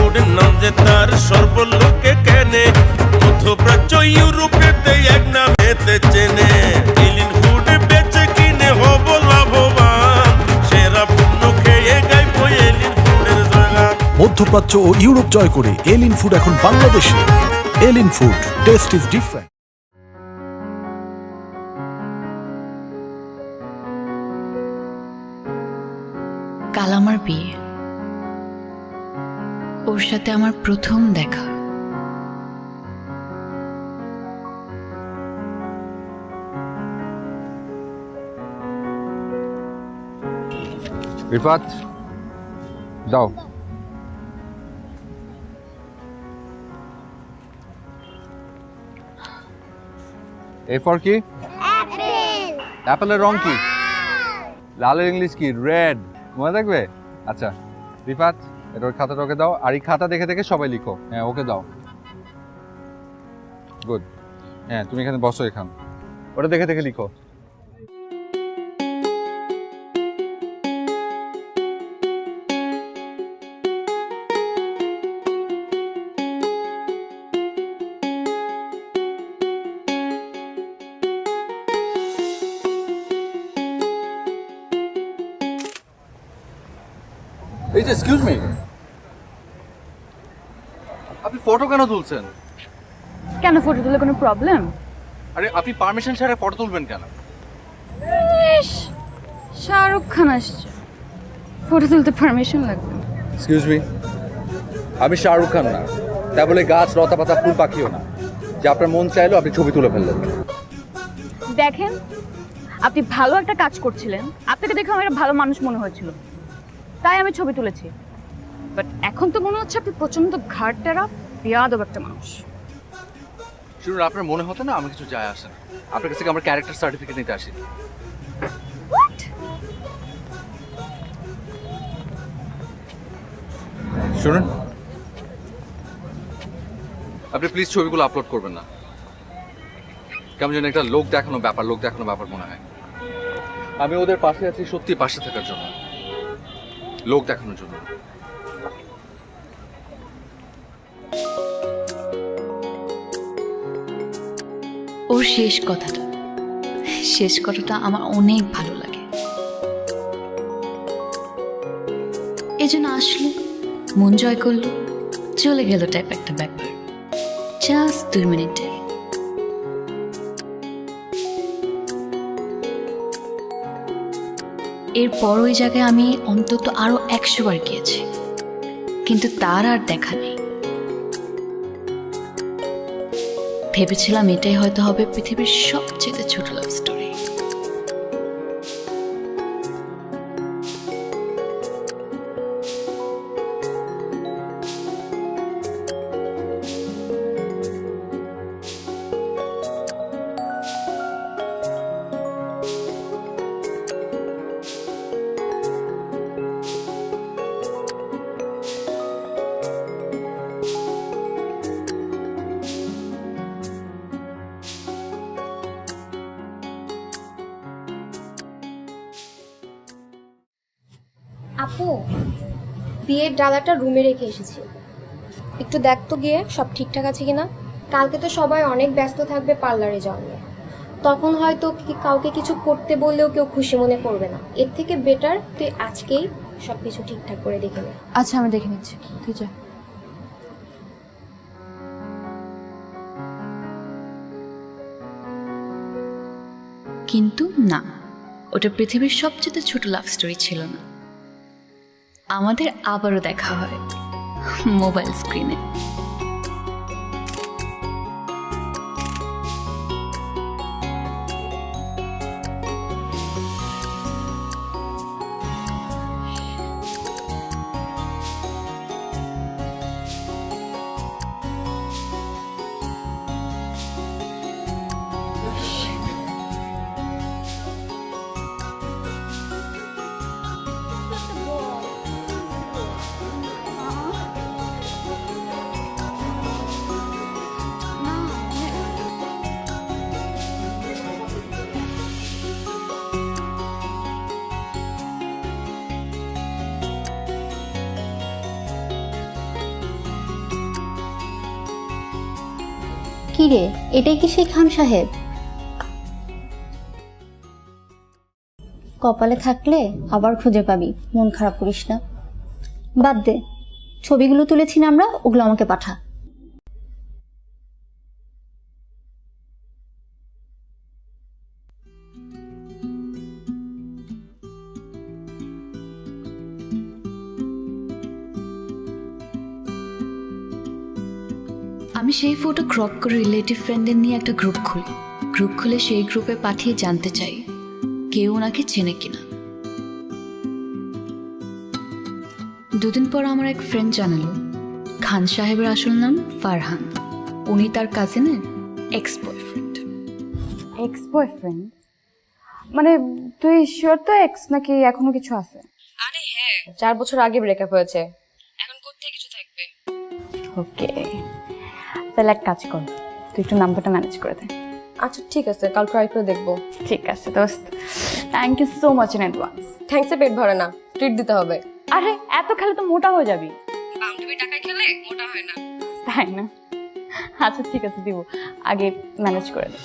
Food নাম যে তার সর্বলোকে কেনে, মধ্যপ্রাচ্য ইউরোপেতে এক নামেতে চেনে। এলিন ফুড বেচে কিনে হব লাভবান, সেরা পণ্য খেয়ে গাইব এলিন ফুডের জয়গান। মধ্যপ্রাচ্য ও ইউরোপ জয় করে এলিন ফুড এখন বাংলাদেশে। Elin food, taste is different. কাল আমার বিয়ে, ওর সাথে আমার প্রথম দেখা। রিফাত যাও। এ ফর কি? অ্যাপেলের রং কি? লালের ইংলিশ কি? রেড। মনে থাকবে? আচ্ছা রিফাত, এটার খাতাটা ওকে দাও, আর এই খাতা দেখে দেখে সবাই লিখো। হ্যাঁ ওকে দাও। গুড। হ্যাঁ তুমি এখানে বসো, এখান ওটা দেখে দেখে লিখো। এই যে এক্সকিউজ মি, আপনি ফটো কেন তুলছেন? কেন ফটো তুলে কোনো প্রবলেম? আরে আপনি পারমিশন ছাড়া ফটো তুলবেন কেন? ইস, শাহরুখ খান আসছে, ফটো তুলতে পারমিশন লাগবে? এক্সকিউজ মি, আমি শাহরুখ খান না, তা বলে গাছ লতা পাতা ফুল পাখিও না যে আপনার মন চাইলো আপনি ছবি তুলে ফেললেন। দেখেন, আপনি ভালো একটা কাজ করছিলেন, আপনাকে দেখে আমার একটা ভালো মানুষ মনে হয়েছিল, তাই আমি ছবি তুলেছি। বাট এখন তো মনে হচ্ছে আপনি প্রচন্ড ঘাটতেরা বেয়াদব একটা মানুষ। শুনুন, আপনার মনে হতো না আমার কিছু যায় আসে না, আপনার কাছ থেকে আমার ক্যারেক্টার সার্টিফিকেট নিতে আসি। শুনুন, আপনি প্লিজ ছবিগুলো আপলোড করবেন না, কেমন যেন একটা লোক দেখানো ব্যাপার মনে হয়। আমি ওদের পাশে আছি সত্যি পাশে থাকার জন্য, লোক দেখানোর জন্য। ওর শেষ কথাটা আমার অনেক ভালো লাগে। এজন্য আসলো, মন জয় করলো, চলে গেল টাইপ একটা ব্যাপার, জাস্ট 2 মিনিটে। এরপর ওই জায়গায় আমি অন্তত আরো 100 বার গিয়েছি, কিন্তু তার আর দেখা নেই। ভেবেছিলাম এটাই হয়তো হবে পৃথিবীর সবচেয়ে ছোট লাভ স্টোরি। আপু, বিয়ের ডালাটা রুমে রেখে এসেছি, একটু দেখ তো গিয়ে সব ঠিকঠাক আছে কিনা। কালকে তো সবাই অনেক ব্যস্ত থাকবে পার্লারে যাওয়া নিয়ে, তখন হয়তো কাউকে কিছু করতে বললেও কেউ খুশি মনে করবে না। এর থেকে বেটার তুই আজকেই সব কিছু ঠিকঠাক করে দেখে নে। আচ্ছা, আমি দেখে নিচ্ছি, তুই যা। কিন্তু না, ওটা পৃথিবীর সবচেয়ে ছোট লাভ স্টোরি ছিল না। আমাদের আবারও দেখা হয় মোবাইল স্ক্রিনে। কি রে, এটাই কি সেই খান সাহেব? কপালে থাকলে আবার খুঁজে পাবি, মন খারাপ করিস না। বাদ দে, ছবিগুলো তুলেছি না আমরা, ওগুলো আমাকে পাঠা। আমি সেই ফটো ক্রপ করে রিলেটিভ ফ্রেন্ডদের নিয়ে একটা গ্রুপ খুলে সেই গ্রুপে পাঠিয়ে জানতে চাই কেউ ওনাকে চেনে কিনা। দুদিন পর আমার এক ফ্রেন্ড জানালো খান সাহেবের আসল নাম ফারহান, উনি তার কাজিনের এক্স বয়ফ্রেন্ড। এক্স বয়ফ্রেন্ড মানে তুই শিওর তো এক্স নাকি এখনো কিছু আছে? আরে হ্যাঁ, 4 বছর আগে ব্রেকআপ হয়েছে, এখন কোত্থেকে কিছু থাকবে। ওকে, তাহলে এক কাজ কর, তুই একটু নাম্বারটা ম্যানেজ করে দে। আচ্ছা ঠিক আছে, কাল ট্রাই করে দেখবো। ঠিক আছে দোস্ত, thank you so much in advance. থ্যাঙ্কসে পেট ভরে না, ট্রিট দিতে হবে। আরে এত খেলে তো মোটা হয়ে যাবি। বান্ধবী টাকায় খেলে মোটা হয় না। তাই না? আচ্ছা ঠিক আছে, দিব, আগে ম্যানেজ করে দে।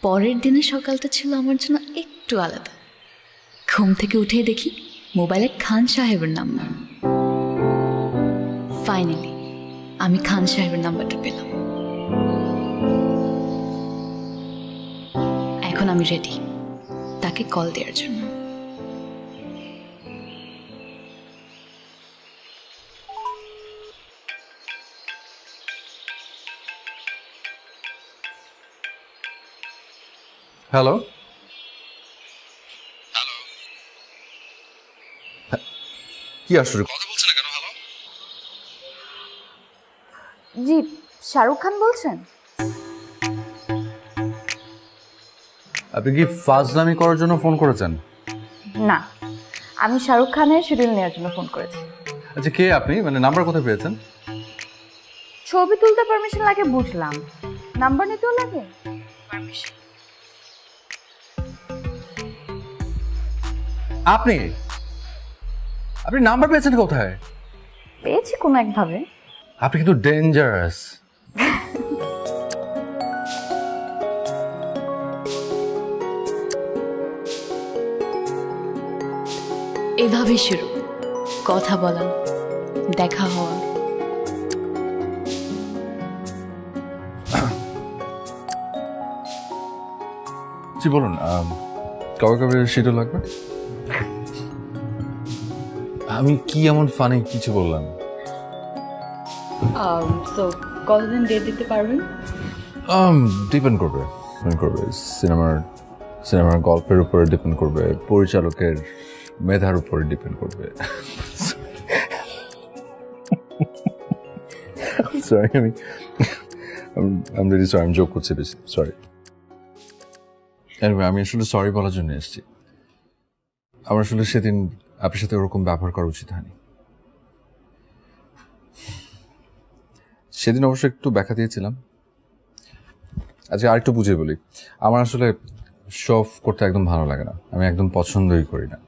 পরের দিনের সকালটা ছিল আমার জন্য একটু আলাদা। ঘুম থেকে উঠেই দেখি মোবাইলে খান সাহেবের নাম্বার। ফাইনালি আমি খান সাহেবের নাম্বারটা পেলাম। এখন আমি রেডি তাকে কল দেওয়ার জন্য। হ্যালো, কি আসলে কথা বলছেন না কেন? হ্যালো, জি, শাহরুখ খান বলছেন? আপনি কি ফাজলামি করার জন্য ফোন করেছেন? না, আমি শাহরুখ খানের শিডিউল নেওয়ার জন্য ফোন করেছি। আচ্ছা, কে আপনি? মানে নাম্বার কোথায় পেয়েছেন? ছবি তুলতে পারমিশন লাগে বুঝলাম, নাম্বার নিতেও লাগে পারমিশন? আপনি আপনি নাম্বার পেয়েছেন কোথায়? পেয়েছি কোনো একভাবে। আপনি কিন্তু ডেঞ্জারাস। এভাবেই শুরু, কথা বলা, দেখা হওয়া। জি বলুন, কবে কবে শিডিউল লাগবে? আমি কি এমন ফানি কিছু বললাম? তো কতদিন ডেট দিতে পারবেন? ডিপেন্ড করবে সিনেমার গল্পের উপরে ডিপেন্ড করবে, পরিচালকের মেধার উপরে ডিপেন্ড করবে। সরি, আমি জোক করছি বেশি, সরি। আমি আসলে সরি বলার জন্য এসেছি। আমার আসলে সেদিন আপনার সাথে ওরকম ব্যবহার করা উচিত হয়নি। সেদিন অবশ্য একটু ব্যাখ্যা দিয়েছিলাম। আচ্ছা, আরেকটু বুঝিয়ে বলি, আমার আসলে শো অফ করতে একদম ভালো লাগে না, আমি একদম পছন্দই করি না।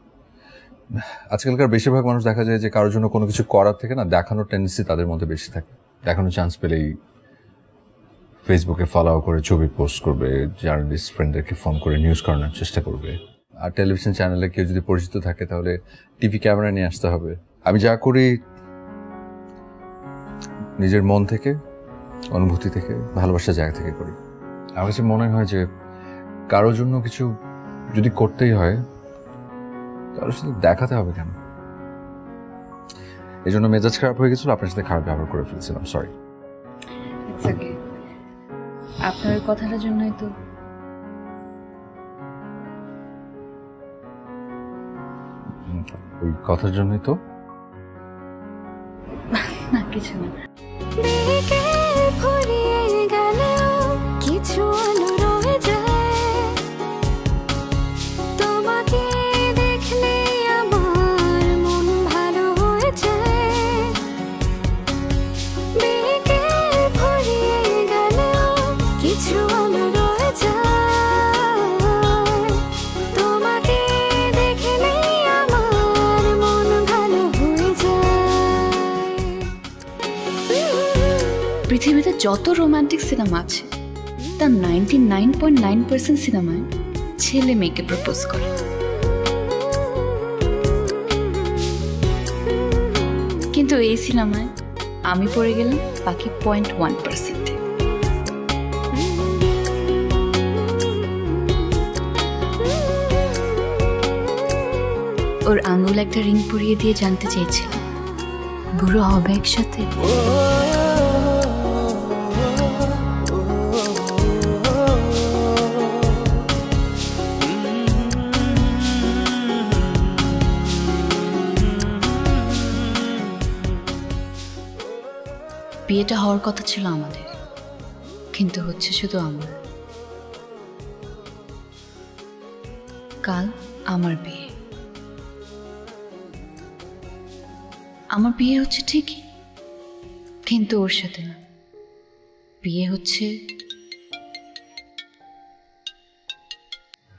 আজকালকার বেশিরভাগ মানুষ দেখা যায় যে কারোর জন্য কোনো কিছু করার থেকে না দেখানোর টেন্ডেন্সি তাদের মধ্যে বেশি থাকে। দেখানোর চান্স পেলেই ফেসবুকে ফলো করে ছবি পোস্ট করবে, জার্নালিস্ট ফ্রেন্ডদেরকে ফোন করে নিউজ করানোর চেষ্টা করবে। আর টেলিভিশন চ্যানেলে কেউ যদি পরিচিত থাকে তাহলে টিভি ক্যামেরা নিয়ে আসতে হবে। আমি যা করি নিজের মন থেকে, অনুভূতি থেকে, ভালোবাসার জায়গা থেকে করি। আমার কাছে মনে হয় যে কারোর জন্য কিছু যদি করতেই হয় তাহলে শুধু দেখাতে হবে কেন? এই জন্য মেজাজ খারাপ হয়ে গেছিল, আপনার সাথে খারাপ ব্যবহার করে ফেলছিলাম, সরি। ইটস ওকে, আপনার ওই কথাটার জন্যই তো। ওই কথার জন্যই তো না, কিছু না। কিছু আলো রয়ে যায় তোমাকে দেখলে, আমার মন ভালো হয়ে যায়। বিকেল ফুরিয়ে গেলেও কিছু আলো রয়ে যায় তোমাকে দেখলে, পৃথিবীতে যত রোমান্টিক সিনেমা আছে তার 99.9% সিনেমায় ছেলে মেয়েকে প্রপোজ করে। কিন্তু এই সিনেমায় আমি পড়ে গেলাম বাকি 0.1%। ওর আঙুল একটা রিং পরিয়ে দিয়ে জানতে চেয়েছিলাম বুড়ো হবে একসাথে। বিয়েটা হওয়ার কথা ছিল আমাদের, কিন্তু হচ্ছে শুধু আমার। কাল আমার বিয়ে। আমার বিয়ে হচ্ছে ঠিকই, কিন্তু ওর সাথে না। বিয়ে হচ্ছে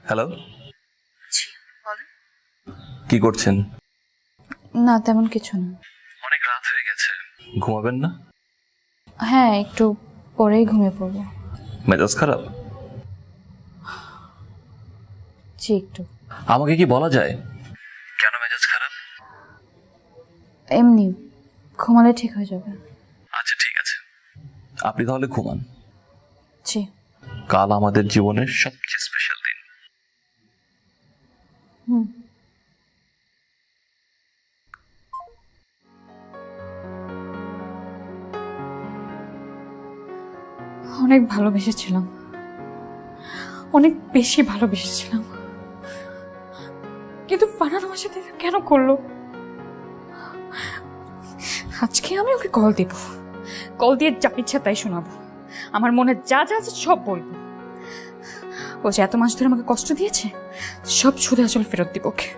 হ্যালো, কি করছেন? না তেমন কিছু না। অনেক রাত হয়ে গেছে, ঘুমাবেন না? হ্যাঁ, একটু পরেই ঘুমিয়ে পড়বো। মেজাজ খারাপ? জি একটু। আমাকে কি বলা যায় কেন মেজাজ খারাপ? এমনি ঘুমালে ঠিক হয়ে যাবে। আচ্ছা ঠিক আছে, আপনি তাহলে ঘুমান। জি। কাল আমাদের জীবনের সবচেয়ে স্পেশাল দিন। হুম। অনেক ভালোবেসেছিলাম, অনেক বেশি ভালোবেসেছিলাম, কিন্তু ফারহান আমার সাথে এটা কেন করলো? আজকে আমি ওকে কল দেব, কল দিয়ে যা ইচ্ছা তাই শোনাবো, আমার মনে যা যা আছে সব বলবো। ও যে এত মাস ধরে আমাকে কষ্ট দিয়েছে, সব সুদে আসল ফেরত দিব ওকে।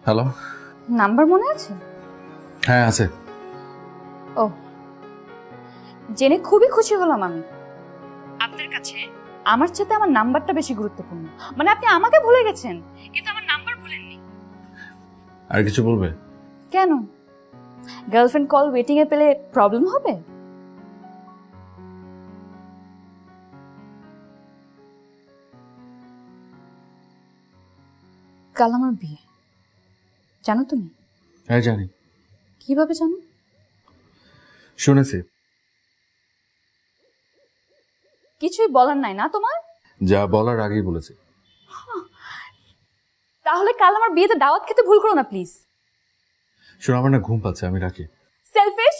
হ্যালো। নাম্বার মনে আছে? হ্যাঁ আছে। ও, জেনে খুবই খুশি হলাম আমি। আপনার কাছে আমার সাথে আমার নাম্বারটা বেশি গুরুত্বপূর্ণ। মানে আপনি আমাকে ভুলে গেছেন, কিন্তু আমার নাম্বার ভুলেননি। আর কিছু বলবে? কেন? গার্লফ্রেন্ড কল ওয়েটিং এ পেলে প্রবলেম হবে? কাল আমার বিয়ে, জানো তুমি? হ্যাঁ জানি। কিভাবে জানো? শুনেছি। কিছুই বলার নাই না তোমার? যা বলার আগেই বলেছি। তাহলে কাল আমার বিয়েতে দাওয়াত খেতে ভুল করো না প্লিজ। শোনো, আমার না ঘুম পাচ্ছে, আমি রাখি। সেলফিশ,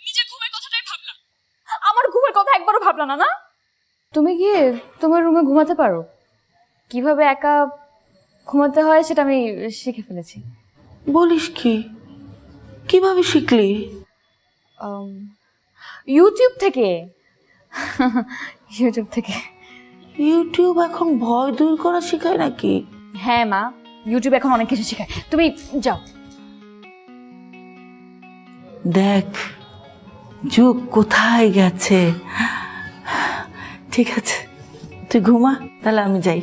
নিজের ঘুমের কথাটাই ভাবলা, আমার ঘুমের কথা একবারও ভাবলা না। না, তুমি গিয়ে তোমার রুমে ঘুমাতে পারো। কিভাবে একা ঘুমাতে হয় সেটা আমি শিখে ফেলেছি। বলিস কি? কিভাবে শিখলি? ইউটিউব থেকে। ইউটিউব থেকে। ইউটিউব এখন ভয় দূর করা শেখায় নাকি? হ্যাঁ মা, ইউটিউব এখন অনেক কিছু শেখায়, তুমি যাও। দেখ যুগ কোথায় গেছে। ঠিক আছে, তুই ঘুমা, তাহলে আমি যাই।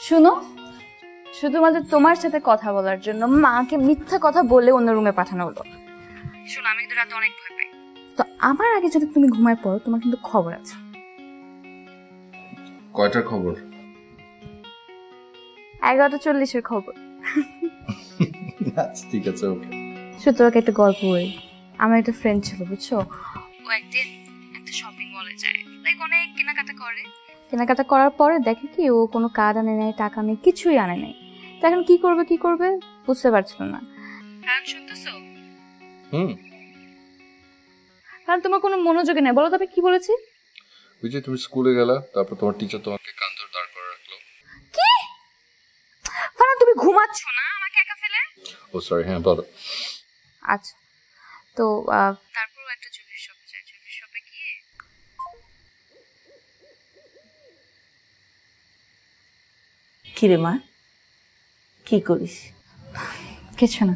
শুনো, শুধুমাত্র তোমার সাথে কথা বলার জন্য মাকে মিথ্যা কথা বলে অন্য রুমে পাঠানো হলো। শোনো, আমি কিন্তু রাতে অনেক ভয় পাই, তো আমার আগে যদি তুমি ঘুমায় পড়ো তোমার কিন্তু খবর আছে। কয়টার খবর? 11:40 খবর। আচ্ছা ঠিক আছে, ওকে। শুধু তোমাকে একটা গল্প বলি। আমার একটা ফ্রেন্ড ছিল, বুঝছো? ও একদিন একটা শপিং মলে যায়, লাইক অনেক কেনাকাটা করে। কেনাকাটা করার পরে দেখে কি ও কোনো কার্ড আনে নাই, টাকা নেই, কিছুই আনে নাই। তো এখন কি করবে বুঝতে পারছিল না। কারণ শুনতেছো? কারণ তোমার কোনো মনোযোগী নেই। বলো তবে কি বলেছি? ওই যে তুমি স্কুলে গেলা, তারপর তোমার টিচার তোমাকে কান ধরে দাঁড় করে রাখলো। কি? ফারান, তুমি ঘুমাচ্ছ না আমাকে একা ফেলে? ও সরি, হ্যাঁ বলো। আচ্ছা, তো তারপরও একটা ছবির শপে চাই, ছবির শপে গিয়ে কিরে মা, কি করিস? কিছু না।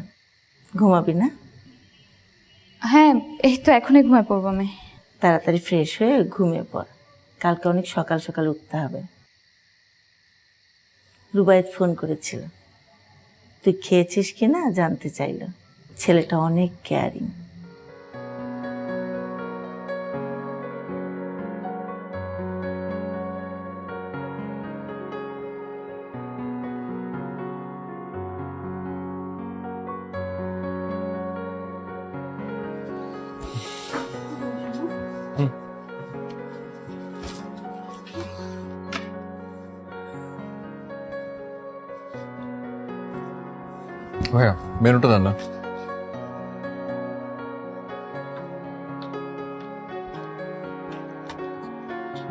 ঘুমাবি না? হ্যাঁ, এই তো এখনই ঘুমায় পড়বো আমি। তাড়াতাড়ি ফ্রেশ হয়ে ঘুমিয়ে পড়, কালকে অনেক সকাল সকাল উঠতে হবে। রুবায়েত ফোন করেছিল, তুই খেয়েছিস কিনা জানতে চাইল। ছেলেটা অনেক কেয়ারিং। ভাইয়া মেনুটা দেন না।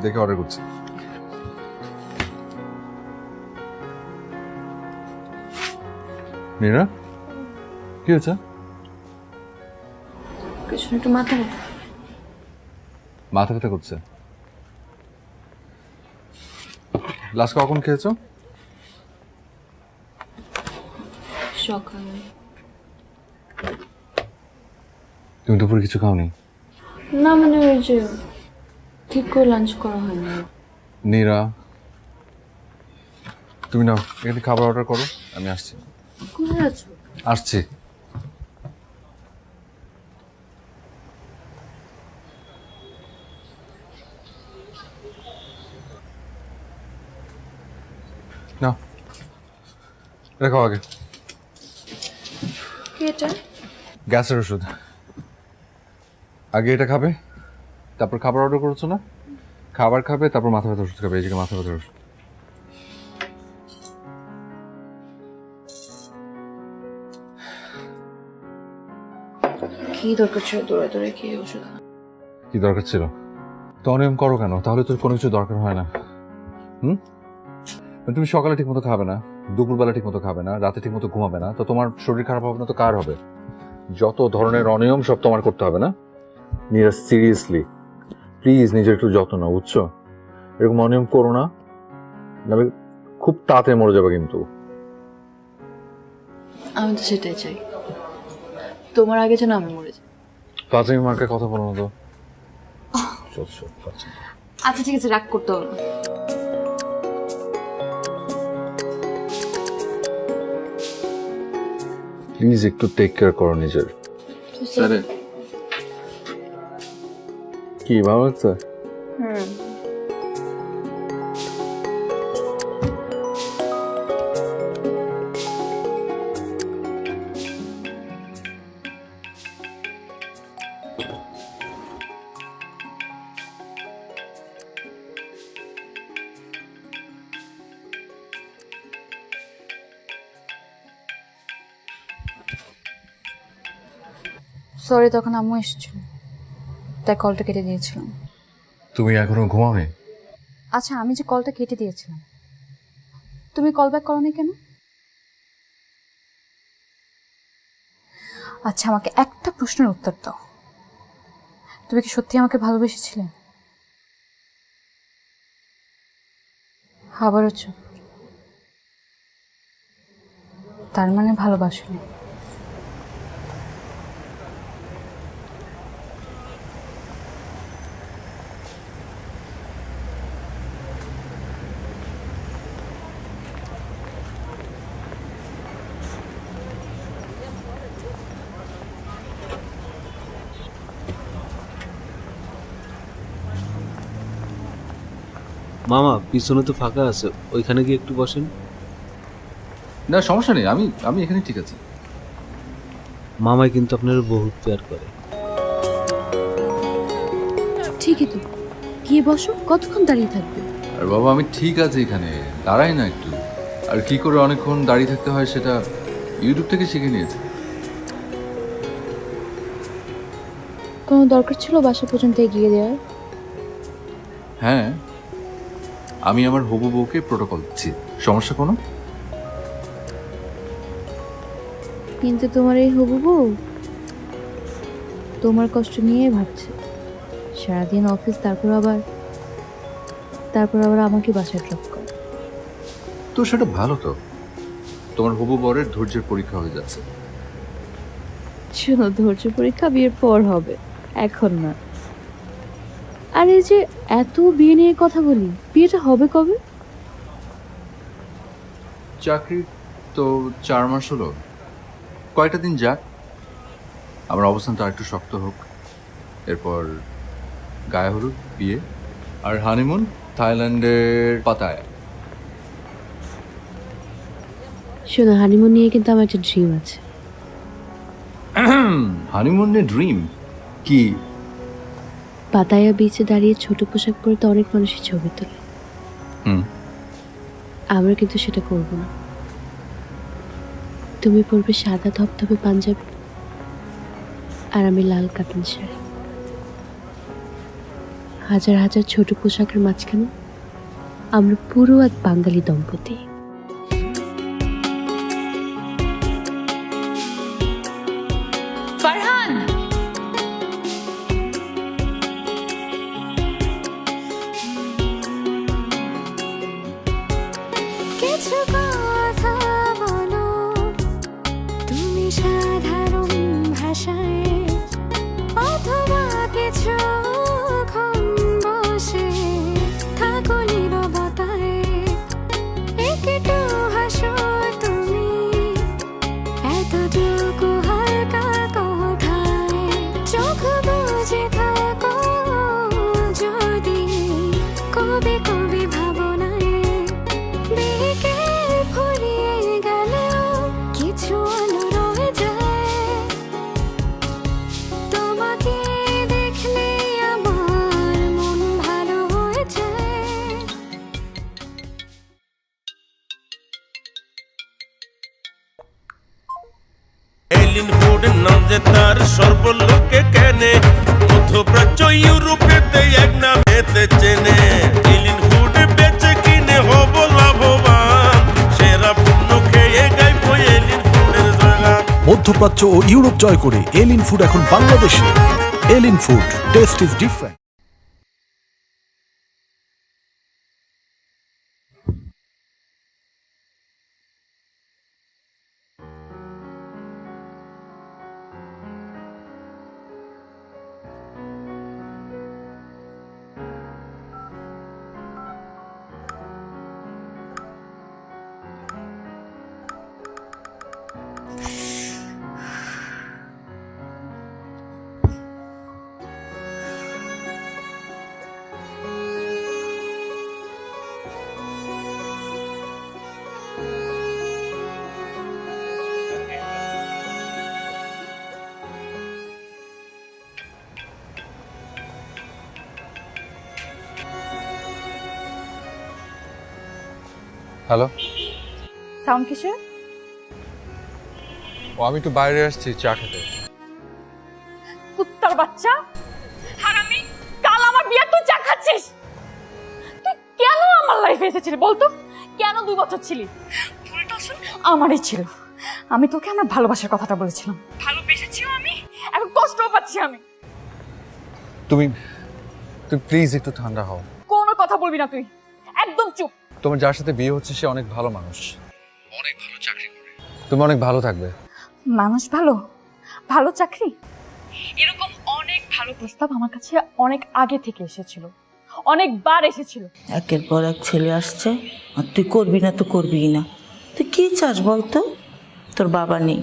দেখে অর্ডার করছি। মীরা, কি হয়েছে? কিছু একটু মাথা ব্যথা। মাথা ব্যথা করছে? লাস্ট কখন খেয়েছো? সকালে। তুমি দুপুরে কিছু খাওনি? না মানে ওই যে ঠিক করে লাঞ্চ করা হয়নি। নীরা, তুমি নাও এখানে খাবার অর্ডার করো, আমি আসছি। কোথায় আছো? আসছি। নাও রেখো আগে। কি এটা? গ্যাসের ওষুধ। আগে এটা খাবে, তারপর খাবার অর্ডার করেছো না? খাবার খাবে, তারপর মাথা ব্যথার ওষুধ খাবে। এই যে মাথা ব্যথার ওষুধ। কি দরকার ছিল দৌড়ে দৌড়ে খেয়ে ওষুধ? কি দরকার ছিল? তো অনিয়ম করো কেন? তাহলে তো কোনো কিছু দরকার হয় না। তুমি সকালে ঠিক মতো খাবে না, দুপুরবেলা ঠিক মতো খাবে না, রাতে ঠিক মতো ঘুমাবে না, তো তোমার শরীর খারাপ হবে না তো কার হবে? যত ধরনের অনিয়ম সব তোমার করতে হবে না? নীরা, সিরিয়াসলি প্লিজ নিজের একটু যত্ন নাও, বুঝছো? এরকম অনিয়ম করো না, নাহলে খুব তাড়াতাড়ি মরে যাবে কিন্তু। আমি তো সেটাই চাই, তোমার আগে যেন আমি মরে যাই। ফাজিল মার্কের কথা বলো না তো। আচ্ছা ঠিক আছে, রাগ করতে হবে না। প্লিজ একটু টেক কেয়ার করো নিজের। কি ভালো লাগছে? সরি, তখন আম্মু এসেছিল তাই কলটা কেটে দিয়েছিলাম। তুমি এখনো ঘুমাওনি? আচ্ছা, আমি যে কলটা কেটে দিয়েছিলাম, তুমি কল ব্যাক করোনি কেন? আচ্ছা, আমাকে একটা প্রশ্নের উত্তর দাও, তুমি কি সত্যি আমাকে ভালোবেসেছিলে? আবারও চুপ। তার মানে ভালোবাসোনি। মামা, পিছনে তো ফাঁকা আছে, ওইখানে গিয়ে একটু বসেন। না সমস্যা নেই, আমি এখানে ঠিক আছে। মামাই কিন্তু আপনার বহুত প্যার করে। ঠিকই তো, গিয়ে বসো। কতক্ষণ দাঁড়িয়ে থাকবে? আর বাবা আমি ঠিক আছে এখানে, দাঁড়াই না একটু। আর কি করে অনেকক্ষণ দাঁড়িয়ে থাকতে হয় সেটা ইউটিউব থেকে শিখে নিয়েছি। কোনো দরকার ছিল বাসা পর্যন্ত এগিয়ে দেওয়ার? হ্যাঁ, আমি আমার হবু বউকে প্রোটোকল দিচ্ছি, সমস্যা কোনো? কিন্তু তোমার এই হবু বউ তোমার কষ্ট নিয়ে ভাবছে। সারাদিন অফিস, তারপর আবার আমাকে বাসায় ড্রপ করে। তো সেটা ভালো তো, তোমার হবু বরের ধৈর্যের পরীক্ষা হয়ে যাচ্ছে। শোনো, ধৈর্য পরীক্ষা বিয়ের পর হবে, এখন না। আর এই যে এত বিয়ে নিয়ে কথা বলি, বিয়েটা হবে কবে? চাকরি তো 4 মাস হলো, কয়টা দিন যাক, আমার অবস্থানটা একটু শক্ত হোক, এরপর গায়ে হলুদ, বিয়ে আর হানিমুন থাইল্যান্ডের পাতায়। শোনো, হানিমুন নিয়ে কিন্তু আমার একটা ড্রিম আছে। হানিমুন নিয়ে ড্রিম কি? পাতায়া বিচে দাঁড়িয়ে ছোট পোশাক পরে তো অনেক মানুষের ছবি তোলে। আমরা কিন্তু সেটা করব না। তুমি পরবে সাদা ধবধবে পাঞ্জাবি, আর আমি লাল কাতান শাড়ি। হাজার হাজার ছোট পোশাকের মাঝখানে আমরা পুরো এক বাঙালি দম্পতি। ফারহান, কিছু কথা বলো তুমি সাধারণ ভাষায়, অথবা কিছুক্ষণ বসে থাকো নীরবতায়। একটু হাসো তুমি এতটুকু হালকা কথায়, চোখ বুজে থাকো যদি কবি কবি ভাবনায়। বিকেল ফুরিয়ে গেলেও কিছু আলো রয়ে যায়, তোমাকে দেখলে আমার মন ভালো হয়ে যায়। এলিন ফুড নাম যে তার সর্বলোকে কেনে, মধ্যপ্রাচ্য ইউরোপেতে এক নামেতে চেনে। এলিন ফুড বেচে কিনে হব লাভবান, সেরা পণ্য খেয়ে গাইব এলিন ফুডের জয়গান। মধ্যপ্রাচ্য ও ইউরোপ জয় করে এলিন ফুড এখন বাংলাদেশে। Elin food, taste is different. Hello, sound কিসের? ও আমি একটু বাইরে আসছি চা খেতে। কুত্তার বাচ্চা, হারামি, কাল আমার বিয়ে তুই চা খাচ্ছিস। তুই কেন আমার লাইফে এসেছিলি বলতো? কেন 2 বছর ছিলি? ভুলটা আসলে আমারই ছিল। আমি তোকে আমার ভালোবাসার কথাটা বলেছিলাম, ভালোবেসেছিও আমি, এখন কষ্টও পাচ্ছি আমি। তুমি প্লিজ একটু ঠান্ডা হও। কোনো কথা বলবি না তুই, একদম চুপ। তোমার যার সাথে বিয়ে হচ্ছে সে অনেক ভালো মানুষ, অনেক ভালো চাকরি করে, তুমি অনেক ভালো থাকবে। মানুষ ভালো, ভালো চাকরি, এরকম অনেক ভালো প্রস্তাব আমার কাছে অনেক আগে থেকে এসেছিল, অনেকবার এসেছিল। একের পর এক ছেলে আসছে, আর তুই করবি না তো করবি না। তুই কি চাস বলতো? তোর বাবা নেই,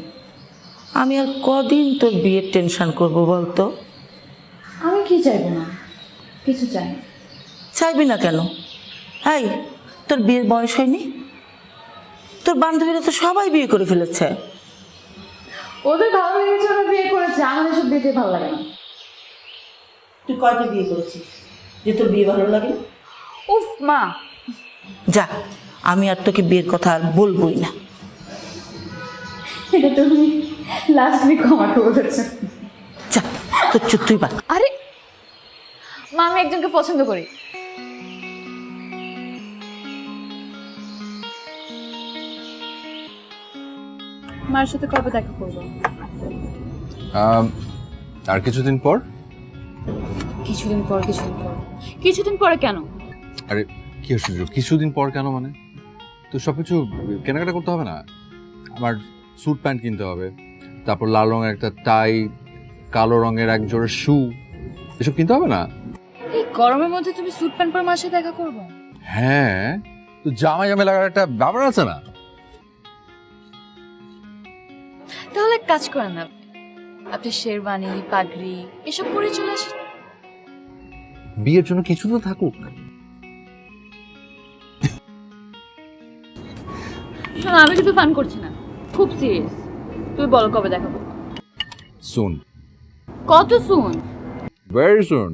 আমি আর কদিন তোর বিয়ের টেনশন করব বলতো? আমি কি চাইবো না, কিছু চাই না। চাইবি না কেন? এই, তোর বিয়ের বয়স হয়নি? তোর বান্ধবীরা তো সবাই বিয়ে করে ফেলেছে। ওদের ভালো লেগেছে, ওরা বিয়ে করেছে, আমার এসব বিয়েতে ভালো লাগে না। তুই কয়টা বিয়ে করেছিস যে তোর বিয়ে ভালো লাগে না? উফ মা, যা, আমি আর তোকে বিয়ের কথা আর বলবোই না। এটা তুমি লাস্ট উইক আমাকে বলেছো। যা, তোর চুপ তুই বা। আরে মা, আমি একজনকে পছন্দ করি। মার সাথে কবে দেখা করবো? আর কিছুদিন পর? কিছুদিন পর কিছুদিন পরে কেন? আরে কি হচ্ছে কিছুদিন পর কেন মানে? তো সবকিছু কেনাকাটা করতে হবে না? আমার স্যুট প্যান্ট কিনতে হবে, তারপর লাল রঙের একটা টাই, কালো রঙের এক জোড়া শু, এসব কিনতে হবে না? এই গরমের মধ্যে তুমি স্যুট প্যান্ট পরে মাসে দেখা করবে? হ্যাঁ, তো জামা লাগার একটা ব্যাপার আছে না? তাহলে এক কাজ করেন না, আপনি শেরওয়ানি পাগড়ি এসব পরে চলে আসেন। বিয়ের জন্য কিছু তো থাকুক। শোনো, আমি কিন্তু ফান করছি না, খুব সিরিয়াস। তুমি বলো কবে দেখাবো? সুন। কত সুন? Very soon.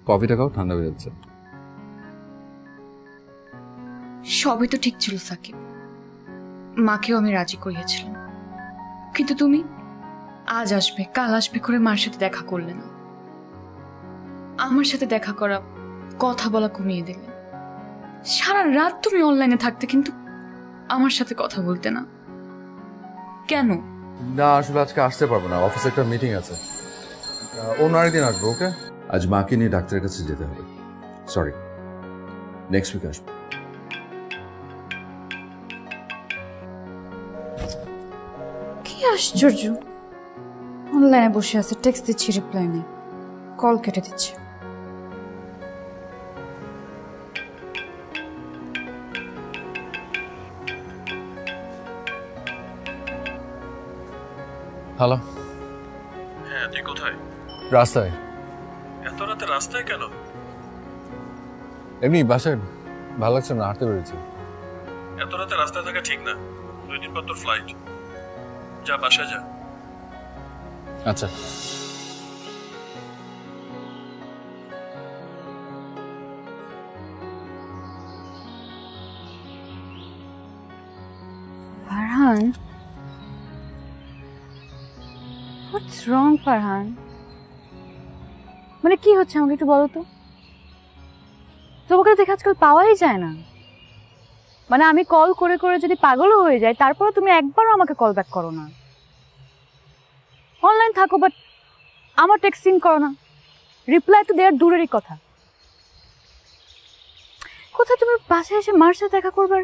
কফিটা খাও, ঠান্ডা হয়ে যাচ্ছে। সবই তো ঠিক ছিল সাকিব, মাকেও আমি রাজি করিয়েছিলাম, কিন্তু তুমি আজ আসবে কাল আসবে করে মার সাথে দেখা করলে না। আমার সাথে দেখা করা, কথা বলা কমিয়ে দিলে। সারা রাত তুমি অনলাইনে থাকতে, কিন্তু আমার সাথে কথা বলতে না কেন? না আসলে আজকে আসতে পারবো না, অফিসে একটা মিটিং আছে। অন্য আরেকদিন আসবো। ওকে? আজ মাকে নিয়ে ডাক্তারের কাছে যেতে হবে। সরি, নেক্সট উইক আসবো। কি আশ্চর্য, অনলাইনে বসে আছে, টেক্সট দিচ্ছি রিপ্লাই নেই, কল কেটে দিচ্ছে। হ্যালো। হ্যাঁ, তুই কোথায়? রাস্তায়। এত রাতে রাস্তায় কেন? এমনি বাসায় ভালো লাগছে না, হাঁটতে পেরেছি। এত রাতে রাস্তায় থাকা ঠিক না, 2 দিন পর তোর ফ্লাইট। যা বাসায় যা। আচ্ছা। ফারহান, হোয়াটস রং ফারহান? মানে কি হচ্ছে আমাকে একটু বলো তো। তোমাকে দেখে আজকাল পাওয়াই যায় না। মানে আমি কল করে করে যদি পাগলও হয়ে যাই, তারপরে তুমি একবারও আমাকে কল ব্যাক করো না। অনলাইন থাকো বাট আমার টেক্সট সিন করো না, রিপ্লাই তো দেওয়ার দূরেরই কথা। কোথায় তুমি বাসায় এসে মার সাথে দেখা করবার,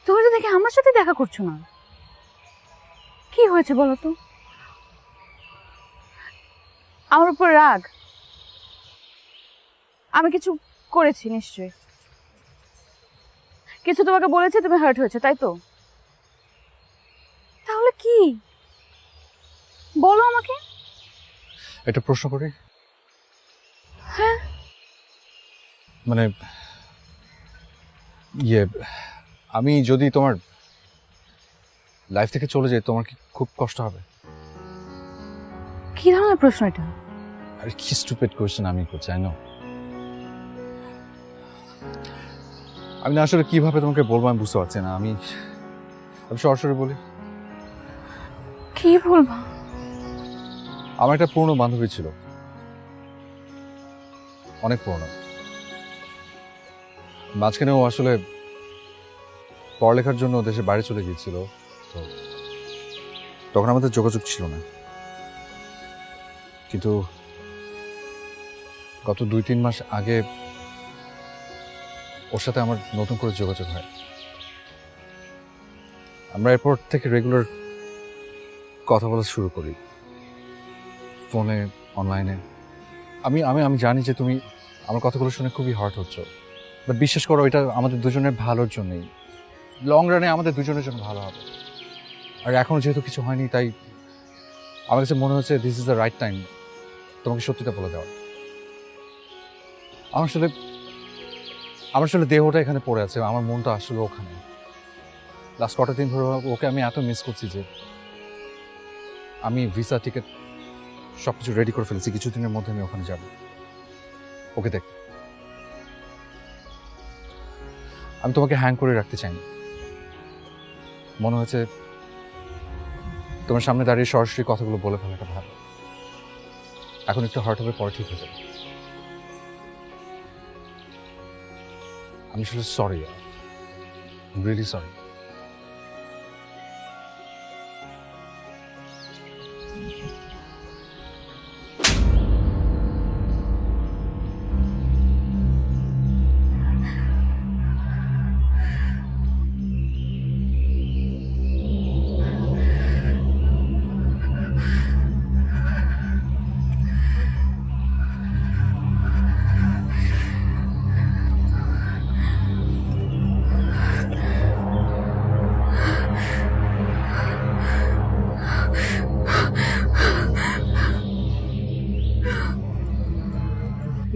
তুমি তো দেখে আমার সাথে দেখা করছো না। কি হয়েছে বলো তো? আমার উপর রাগ? আমি কিছু করেছি নিশ্চয়ই, কিছু তোমাকে বলেছে, তুমি হার্ট হয়েছে, তাই তো? তাহলে কি বলো আমাকে। একটা প্রশ্ন করি? হ্যাঁ। মানে আমি যদি তোমার লাইফ থেকে চলে যাই, তোমার কি খুব কষ্ট হবে? কি ধরনের প্রশ্ন এটা? আরে কি স্টুপিড কোয়েশ্চেন আমি করছি, আই নো। আমি না আসলে কিভাবে তোমাকে বলবো আমি বুঝতে পারছি না। আমি সরাসরি বলি। কি বলবো? আমার একটা পুরনো বান্ধবী ছিল, অনেক পুরনো। মাঝখানে ও আসলে পড়ালেখার জন্য দেশের বাইরে চলে গিয়েছিল, তো তখন আমাদের যোগাযোগ ছিল না। কিন্তু গত 2-3 মাস আগে ওর সাথে আমার নতুন করে যোগাযোগ হয়। আমরা এরপর থেকে রেগুলার কথা বলা শুরু করি, ফোনে, অনলাইনে। আমি আমি আমি জানি যে তুমি আমার কথাগুলো শুনে খুবই হার্ট হচ্ছ, বাট বিশ্বাস করো এটা আমাদের দুজনের ভালোর জন্যই, লং রানে আমাদের দুজনের জন্য ভালো হবে। আর এখনও যেহেতু কিছু হয়নি, তাই আমার কাছে মনে হচ্ছে this is the right time তোমাকে সত্যিটা বলে দেওয়ার। আমার আসলে দেহটা এখানে পড়ে আছে, আমার মনটা আসলে ওখানে। লাস্ট কটা দিন ধরে ওকে আমি এত মিস করছি যে আমি ভিসা টিকিট সব কিছু রেডি করে ফেলেছি। কিছুদিনের মধ্যে আমি ওখানে যাব ওকে দেখতে। আমি তোমাকে হ্যাং করে রাখতে চাইনি, মনে হয়েছে তোমার সামনে দাঁড়িয়ে সরাসরি কথাগুলো বলে ফেলাটা ভালো। এখন একটু হার্ট হবে, পরে ঠিক হয়ে যাবে। আমি আসলে সরি, রিয়েলি সরি।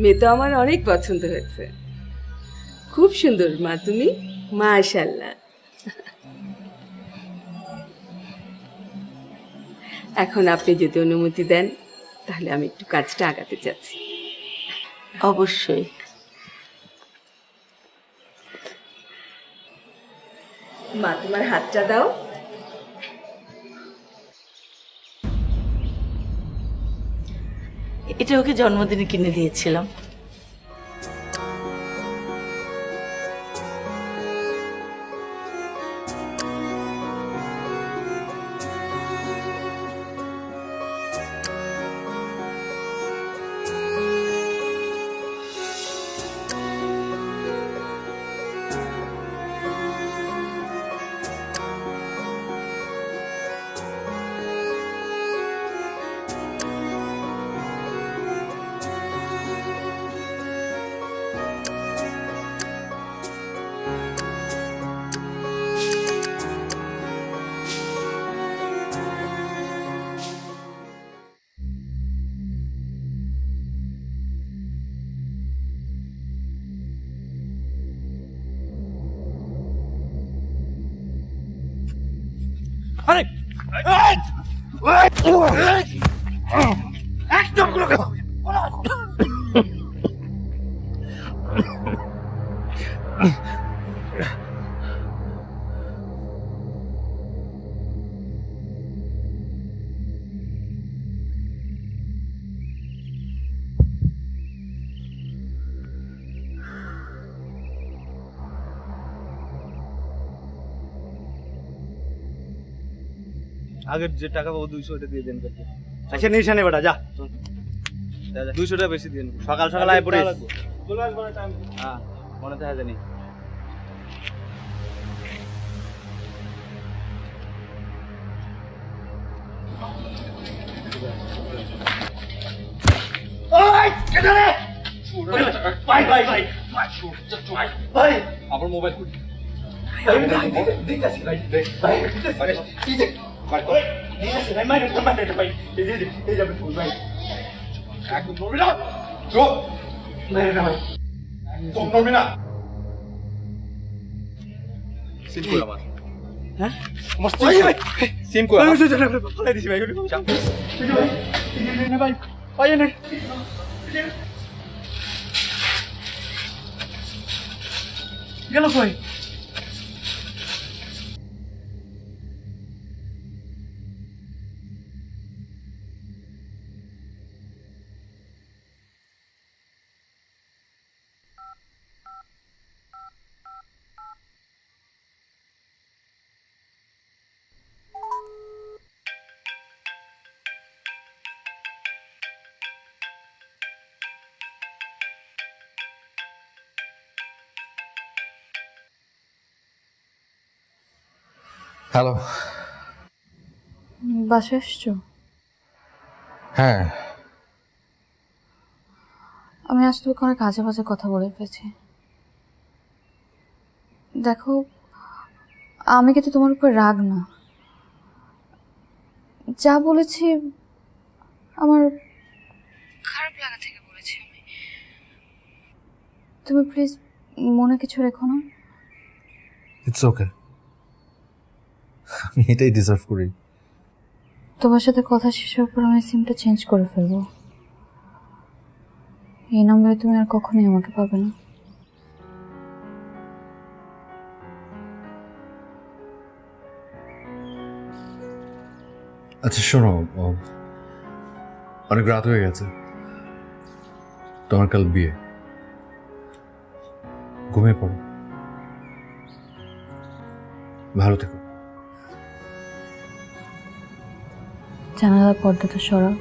মেয়ে তো আমার অনেক পছন্দ হয়েছে। খুব সুন্দর মা তুমি, মাশাআল্লাহ। এখন আপনি যদি অনুমতি দেন তাহলে আমি একটু কাজটা আগাতে চাচ্ছি। অবশ্যই। মা তোমার হাতটা দাও। এটা ওকে জন্মদিনে কিনে দিয়েছিলাম। আরে একদম আগের যে টাকা পাবো 200 ওটা দিয়ে দেন করতে। আচ্ছা নিশানে বেটা যা 200 টাকা বেশি দিন। সকাল সকাল আয় পড়িস। চলে আসবে না টাইম। হ্যাঁ মনে থাকে জানি। ওই কেদারে ভাই ভাই ভাই ভাই আমার মোবাইল কই? দিতেছি ভাই ভাই দিতেছি কি যে ভাই ভাই মাইরে ভাই এই যাবে ভাই একদম নড়বি না চুপ মাইরে না ভাই একদম নড়বি না। সিন কই আমার? হ্যাঁ আমার সিন কই? আমি তো জানা ফলাই দিছি ভাই ভাই ভাই ভাই না গেল কই? হ্যালো। বাসায় এসছো? হ্যাঁ আমি আজ তোকে অনেক আজে বাজে কথা বলে ফেলেছি। দেখো আমি কিন্তু তোমার উপর রাগ না, যা বলেছি আমার খারাপ লাগা থেকে বলেছি আমি। তুমি প্লিজ মনে কিছু রেখো না। ইটস ওকে, আমি এটাই ডিজার্ভ করি। তোমার সাথে কথা শেষ হওয়ার পর আমি সিমটা চেঞ্জ করে ফেলবো। এই নম্বরে তুমি আর কখনোই আমাকে পাবে না। আচ্ছা শোনো, অনেক রাত হয়ে গেছে, তোমার কাল বিয়ে, ঘুমিয়ে পড়ো, ভালো থেকো। জানালার পর্দাটা সরাও।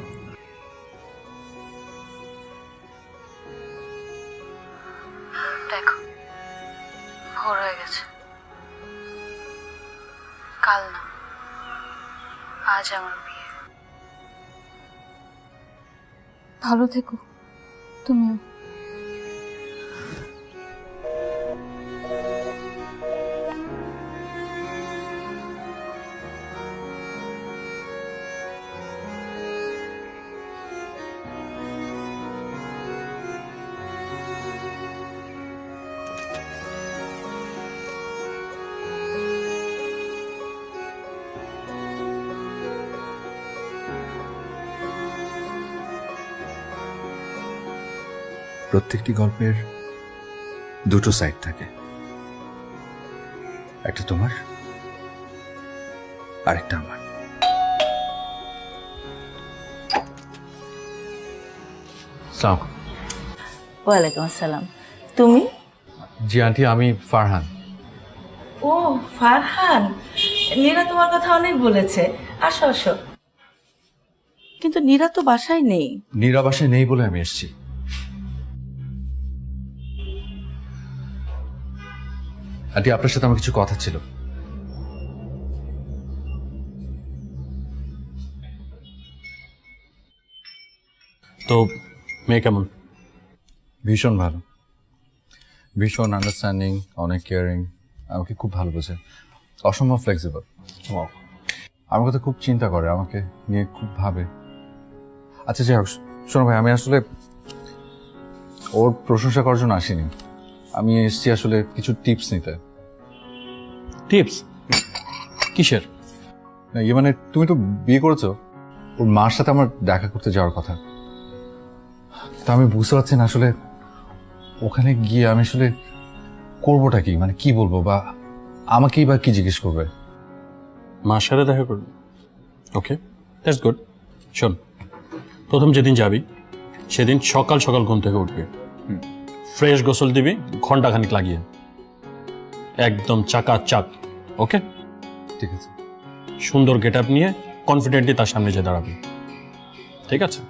দেখো ভোর হয়ে গেছে, কাল না আজ আমার বিয়ে। ভালো থেকো তুমিও। প্রত্যেকটি গল্পের দুটো সাইড থাকে, একটা তোমার আরেকটা আমার। ওয়ালাইকুম আসসালাম। তুমি? জি আন্টি, আমি ফারহান। ও ফারহান, নীরা তোমার কথা অনেক বলেছে। আসো আসো। কিন্তু নীরা তো বাসায় নেই। নীরা বাসায় নেই বলে আমি এসেছি। আন্টি, আপনার সাথে আমার কিছু কথা ছিল। তো মেয়ে কেমন? ভীষণ ভালো, ভীষণ আন্ডারস্ট্যান্ডিং, অনেক কেয়ারিং, আমাকে খুব ভালো বোঝে, অসম্ভব ফ্লেক্সিবল। আমার কথা খুব চিন্তা করে, আমাকে নিয়ে খুব ভাবে। আচ্ছা যাই হোক, শোনো ভাই, আমি আসলে ওর প্রশংসা করার জন্য আসিনি, আমি এসেছি আসলে কিছু টিপস নিতে। টিপস কিসের? না ইয়ে মানে, তুমি তো বিয়ে করেছো, ওর মার সাথে আমার দেখা করতে যাওয়ার কথা। তা আমি বুঝতে পারছি না আসলে ওখানে গিয়ে আমি আসলে করবোটা কি, মানে কি বলবো, বা আমাকেই বা কি জিজ্ঞেস করবে। মার সাথে দেখা করবি? ওকে, দ্যাটস গুড। শোন, প্রথম যেদিন যাবি সেদিন সকাল সকাল ঘুম থেকে উঠবি, ফ্রেশ গোসল দিবি ঘন্টাখানিক লাগিয়ে, একদম চাকাচাক। ওকে, ঠিক আছে। সুন্দর গেট আপ নিয়ে কনফিডেন্টলি তার সামনে যেয়ে দাঁড়াবি, ঠিক আছে?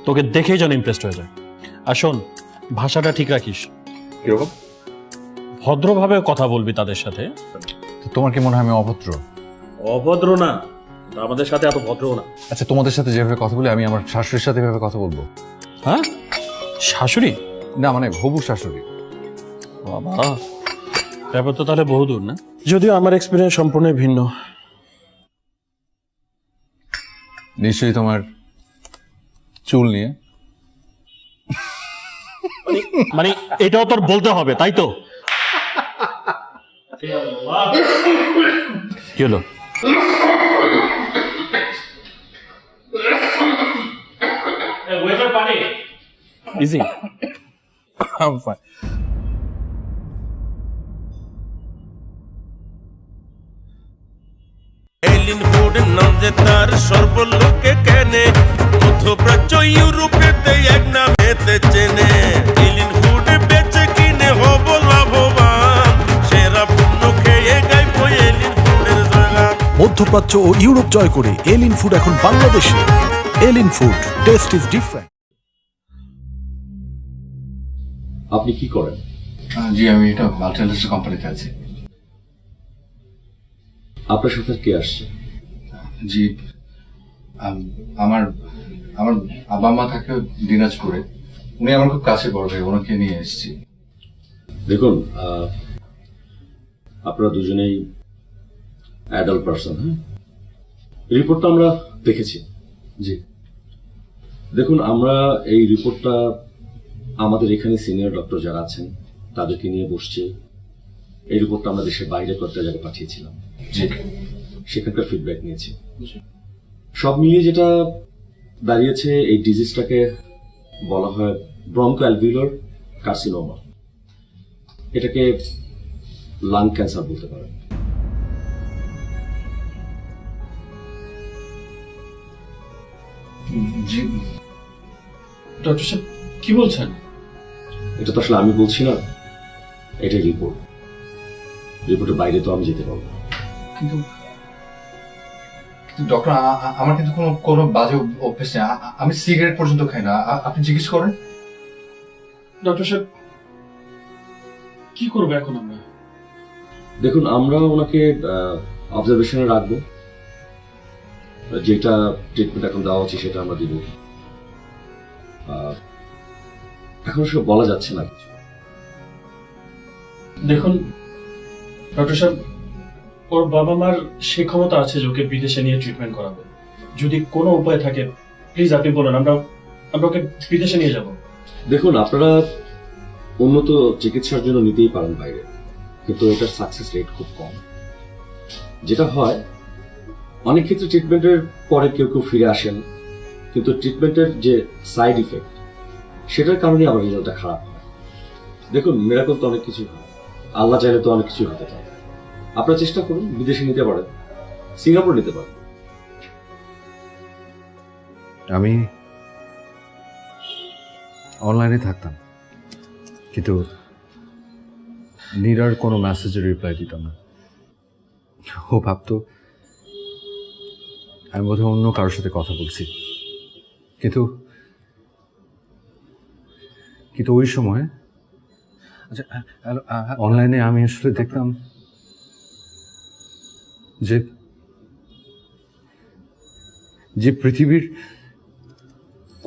তোকে দেখেই যেন ইমপ্রেসড হয়ে যায়। আর শোন, ভাষাটা ঠিক রাখিস। কিরকম? ভদ্রভাবে কথা বলবি তাদের সাথে। তোমার কি মনে হয় আমি অভদ্র? অভদ্র না, আমাদের সাথে এত ভদ্র না। আচ্ছা, তোমাদের সাথে যেভাবে কথা বলি আমি আমার শাশুড়ির সাথে এভাবে কথা বলবো? হ্যাঁ, শাশুড়ি না, মানে হবু শাশুড়ি। বাবা, ব্যাপার তো তাহলে বহুদূর না? যদিও আমার এক্সপিরিয়েন্স সম্পূর্ণ ভিন্ন। নিশ্চয়ই তোমার চুল নিয়ে। মানে এটাও তোর বলতে হবে, তাই তো? কি হলো? ইজি। এলিন ফুড নাম যে তার সর্বলোকে কেনে, মধ্যপ্রাচ্য ইউরোপেতে এক নামেতে চেনে। এলিন ফুড বেচে কিনে হব লাভবান, সেরা পণ্য খেয়ে গাইব এলিন ফুডের জয়গান। মধ্যপ্রাচ্য ও ইউরোপ জয় করে এলিন ফুড এখন বাংলাদেশে। Elin food, taste is different. আপনি কি করেন? জি, আমি এটা মাল্টিন্যাশনাল কোম্পানিতে আছি। আপনার সাথে কে আসছে? জি, আমার আমার বাবা মা থাকে দিনাজপুরে, উনি আমার খুব কাছে বড় ভাই, ওনাকে নিয়ে এসেছি। দেখুন, আপনারা দুজনেই অ্যাডাল্ট পারসন। হ্যাঁ, রিপোর্টটা আমরা দেখেছি। জি, দেখুন, আমরা এই রিপোর্টটা আমাদের এখানে সিনিয়র ডক্টর যারা আছেন তাদেরকে নিয়ে বসছি। এই রিপোর্টটা আমরা দেশের বাইরে কয়েকটা জায়গায় পাঠিয়েছিলাম, সেখানকার ফিডব্যাক নিয়েছি। সব মিলিয়ে যেটা দাঁড়িয়েছে, এই ডিজিজটাকে বলা হয় ব্রঙ্কোঅ্যালভিউলার কার্সিনোমা। এটাকে লাং ক্যান্সার বলতে পারেন। জি ডক্টর সাহেব কি বলছেন? এটা তো আসলে আমি বলছি না, এটা রিপোর্ট। রিপোর্টের বাইরে তো আমি যেতে পারবো। কিন্তু ডক্টর, আমার কিন্তু কোনো বাজে অভ্যেস নেই, আমি সিগারেট পর্যন্ত খাই না, আপনি জিজ্ঞেস করেন। ডক্টর সাহেব কি করবো এখন আমরা? দেখুন, আমরা ওনাকে অবজারভেশনে রাখবো, যেটা ট্রিটমেন্ট এখন দেওয়া হচ্ছে সেটা আমরা দিব। এখন সব বলা যাচ্ছে না কিছু। দেখুন ডক্টর সাহেব, ওর বাবা মার সে ক্ষমতা আছে যে ওকে বিদেশে নিয়ে ট্রিটমেন্ট করাবে। যদি কোনো উপায় থাকে প্লিজ আপনি বলুন, আমরা ওকে বিদেশে নিয়ে যাব। দেখুন, আপনারা উন্নত চিকিৎসার জন্য নিতেই পারেন বাইরে, কিন্তু এটার সাকসেস রেট খুব কম। যেটা হয়, অনেক ক্ষেত্রে ট্রিটমেন্টের পরে কেউ কেউ ফিরে আসেন, কিন্তু ট্রিটমেন্টের যে সাইড ইফেক্ট সেটার কারণে আমার রেজাল্টটা খারাপ। দেখুন, মিরাকল তো অনেক কিছু হয়, আল্লাহ চাইলে তো অনেক কিছু হতে পারে। আপনারা চেষ্টা করুন, বিদেশে নিতে পারেন, সিঙ্গাপুর নিতে পারেন। আমি অনলাইনে থাকতাম, কিন্তু নীরার কোনো মেসেজের রিপ্লাই দিতাম না। ও ভাবতো আমি বোধহয় অন্য কারোর সাথে কথা বলছি, কিন্তু কিন্তু ওই সময় আচ্ছা অনলাইনে আমি আসলে দেখতাম যে যে পৃথিবীর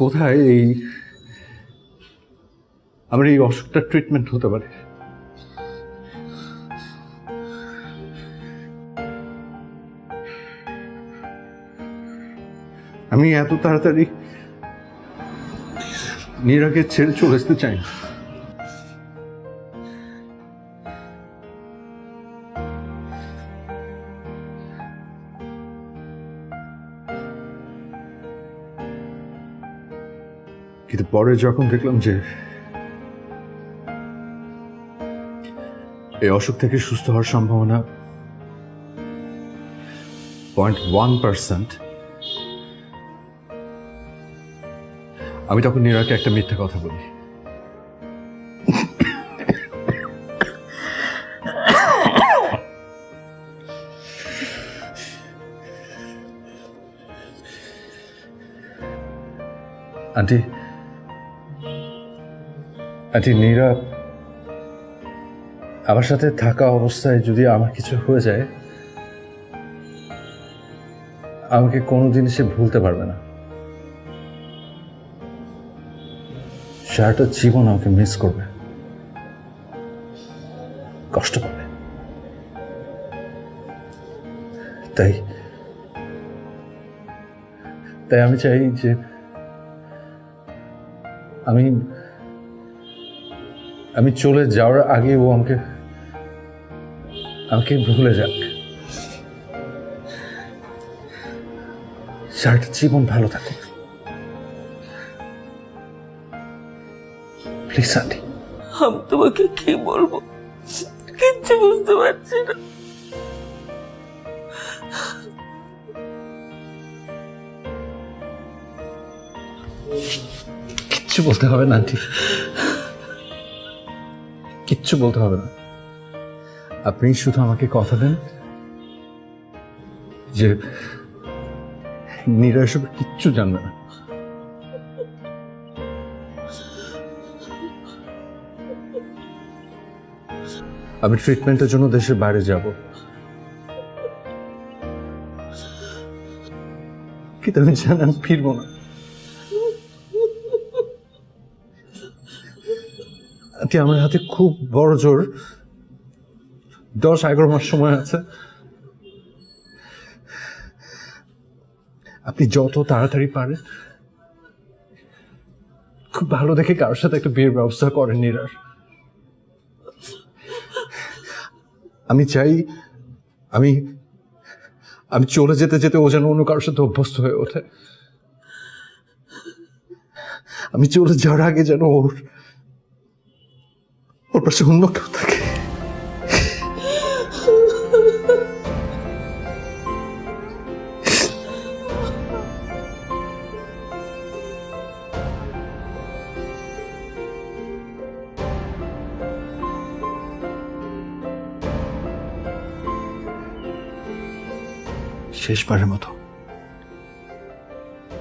কোথায় এই আমার এই অসুখটার ট্রিটমেন্ট হতে পারে। আমি এত তাড়াতাড়ি নীরাকে ছেড়ে চলে আসতে চাই না। কিন্তু পরে যখন দেখলাম যে এই অসুখ থেকে সুস্থ হওয়ার সম্ভাবনা 0.1%, আমি তখন নীরাকে একটা মিথ্যা কথা বলি। আন্টি আন্টি নীরা আমার সাথে থাকা অবস্থায় যদি আমার কিছু হয়ে যায়, আমাকে কোনোদিন সে ভুলতে পারবে না। সারাটা জীবন আমাকে মিস করবে, কষ্ট পাবে। তাই তাই আমি চাই যে আমি চলে যাওয়ার আগে ও আমাকে ভুলে যাক, সারাটা জীবন ভালো থাকে। Please aunty. আমি তোমাকে কি বলবো, কিচ্ছু বুঝতে পারছি না। কিচ্ছু বলতে হবে না আন্টি, কিচ্ছু বলতে হবে না। আপনি শুধু আমাকে কথা দেন যে নীরা এসব কিচ্ছু জানবে না। আমি ট্রিটমেন্টের জন্য দেশের বাইরে যাব, কিন্তু আমি জানি আমি ফিরবো না। আমার হাতে খুব বড় জোর 10-11 মাস সময় আছে। আপনি যত তাড়াতাড়ি পারেন খুব ভালো দেখে কারোর সাথে একটা বিয়ের ব্যবস্থা করেন নীরার। আমি চাই আমি চলে যেতে যেতে ও যেন অন্য কারোর সাথে অভ্যস্ত হয়ে ওঠে। আমি চলে যাওয়ার আগে যেন ওর পাশে অন্য কেউ থাকে। শেষবারের মতো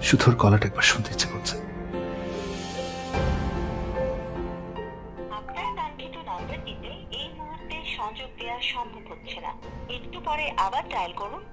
শুধু ওর গলাটা একবার শুনতে ইচ্ছে করছে। সংযোগ দেওয়া সম্ভব হচ্ছে না, একটু পরে আবার ডায়াল করুন।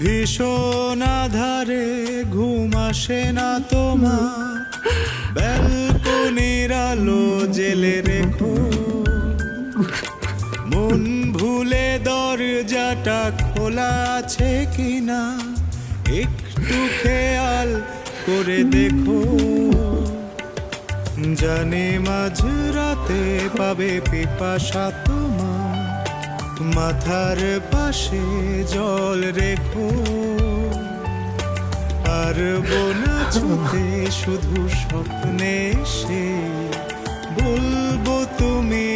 ভীষণ আধারে ঘুম আসে না তোমার, ব্যালকনির আলো জেলে রেখো, জানালাটা খোলা আছে কিনা একটু খেয়াল করে দেখো, জানে মাঝরাতে পাবে পিপাসা তোমার, মাথার পাশে জল রেখো। পারবো না ছুতে শুধু স্বপ্নে সে, বলবো তুমি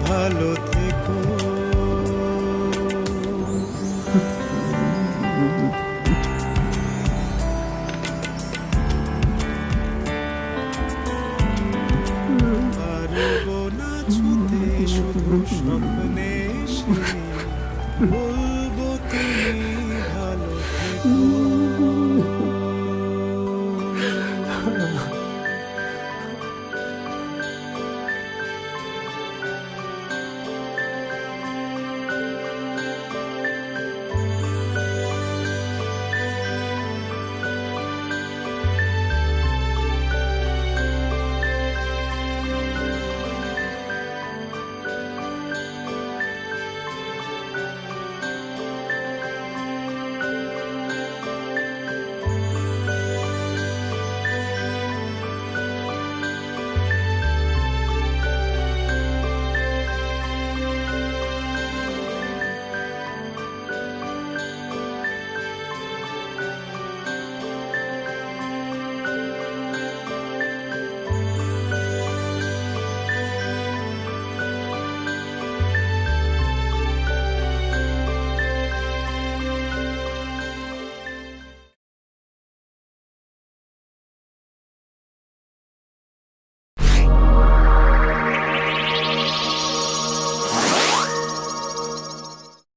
ভালো থেকো। পারবো না ছুতে শুধু স্বপ্নে সে,